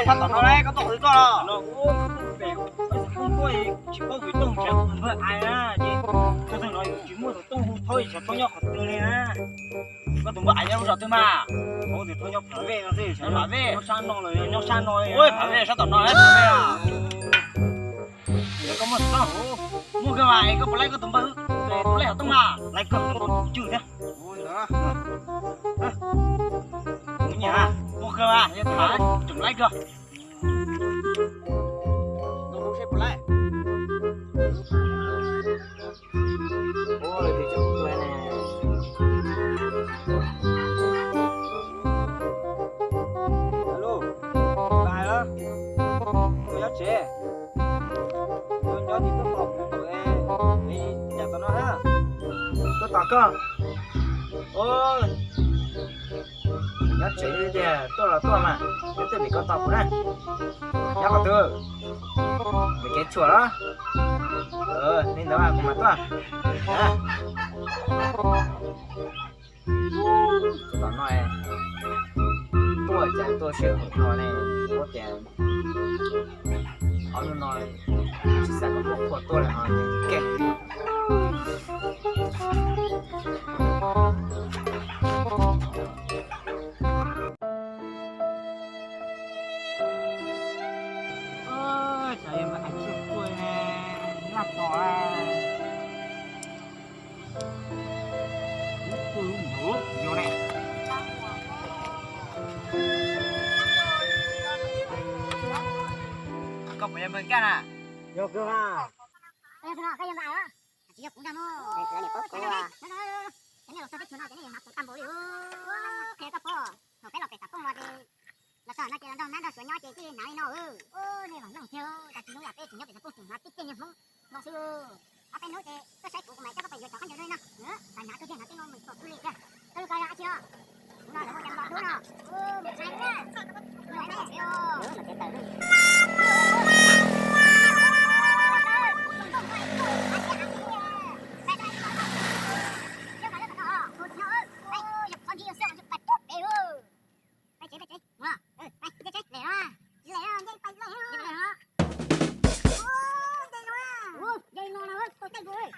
Sao tao nói đấy, có tội to à? Nó không có gì, chỉ có cái tông chém không phải ai á, chị. Tôi thằng nói chỉ mua được tông thôi, chỉ có nhau khỏi từ này á. Có tụi bạn nhau rồi thôi mà. Thôi thì thôi nhau phải về nó gì, phải về. Nhau san rồi. Ôi phải về sao tao nói đấy, phải về à? Có một tao mua cái bài có lấy cái tụi bự, để tôi lấy ở tông mà, lấy cầm một chữ nhá. Ôi đó. Nhà mua cơ mà, nhưng mà chừng lấy cơ. Nó không xếp lại. Ôi thì chừng tôi này. Alo, bài đó. Tôi nhớ chế. Tôi nhớ thì tôi học tụi em đi nhà tao nó ha. Tôi tỏ cơ. Ôi. Nhớ chế đi tôi là tôi mà. Tôi bị con tàu của này. Nhớ vào tôi. Bị cái chùa đó. Nên đó là cùng mặt tôi à. Tôi bảo nói tôi chả tôi sẽ không nói này có tiền. Họ nó nói chỉ sẽ có một của tôi là nói kẹt. Trời em anh chụp tôi nè, lắp bỏ ra. Tôi ngủ vô này. Cậu phải em bên cái à? Vô cơ à? Cái gì cái gì vậy á? Chỉ có cũng đang mua. Đây là này có à. Cái này là sao cái chuyện nào cái này học tam bộ đi. Cái cái po. Nó cái là cái tập mà đi. Là sao nó chỉ là nó đã sửa nhỏ chỉ cái này nó này mà nó theo ta chỉ nó là cái chỉ nhớ cái tập mà tích cái như không. Nó sư. Ở bênนู้thì cái sách của mày chắc có phải giờ chọn cái nơi nào. Nữa, phải nhả cái nó mình có tu luyện kìa. Tôi coi ra chưa? Nó là một trăm bọt đúng không? Một sai quá. Nó này theo.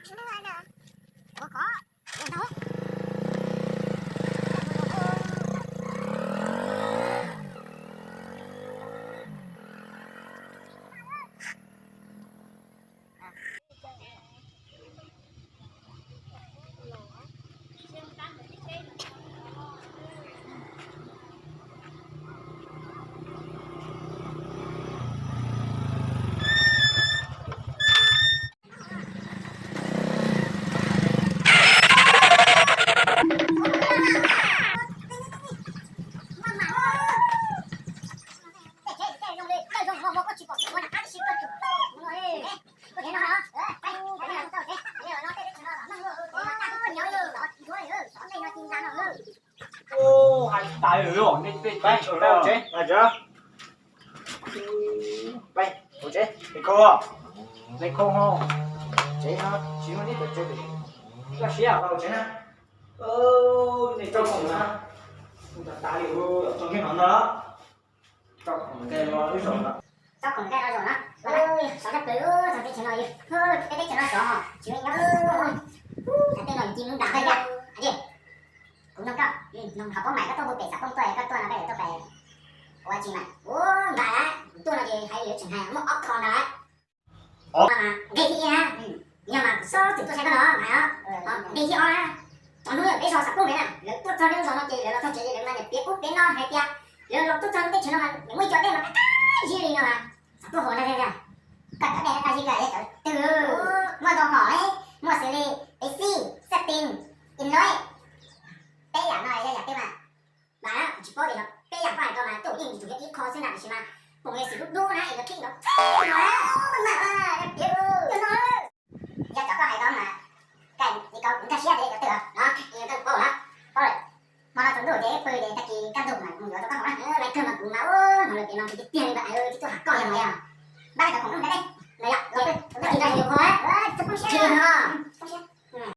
Nữa là cái tờ. Tại rồi, đi bay ở đâu chế? Là chưa? Bay, ở chế. Đi cô. Đi cô ho. Chế ha, chỉ muốn đi tới chế đi. Là xí à vào chế ha. Này trong phòng hả? Chúng ta tá liệu ở trong cái món đó. Trong phòng cái lo đi rồi đó. Trong phòng cái lo rồi đó. Ôi, sao nó cứ thằng cái chuyện này. Cái chuyện nó rõ. Chuyện nó. Cái tên là chim nó đạp đây kìa. Anh đi. Cũng nông cấp, nông học có mày các tôi bị sắp không tôi các tôi là bây giờ tôi phải qua chi mà, vậy đấy, tôi là gì hay hiểu chẳng hạn một ốc con đấy, mà gây thị ha, nhưng mà số thì tôi sẽ có đó, mày á, gây thị á, còn nuôi ở cái so sắp luôn đấy nè, nếu tôi cho nên nó chỉ là tôi chỉ để mà biết út đến nó hay kia, nếu tôi cho cái chuyện nó mà mới cho đây mà cái gì đi nữa mà, tôi hỏi là đây nè, cả đây cái gì cả từ mà tôi hỏi, mua xử lý, AC, setting, inlay đây là nói đây là cái mà chỉ có để nó đây là phải cho mà tổ chức chủ yếu ít khó xưa nào chỉ mà cùng nghe sự đu đu này nó kinh nó mình mà biết cho nó giờ cho có hay đó mà cái gì con cũng ta xé để cho đó như cái cô đó có rồi mà nó cũng đủ để phơi để ta kỳ căn dùng mà mình có nói lại cơ mà cũng máu mà lại nó thì tiền vậy ơi tôi học coi rồi à ba cái cũng đấy này ạ rồi ta kỳ nhiều quá tôi cũng xé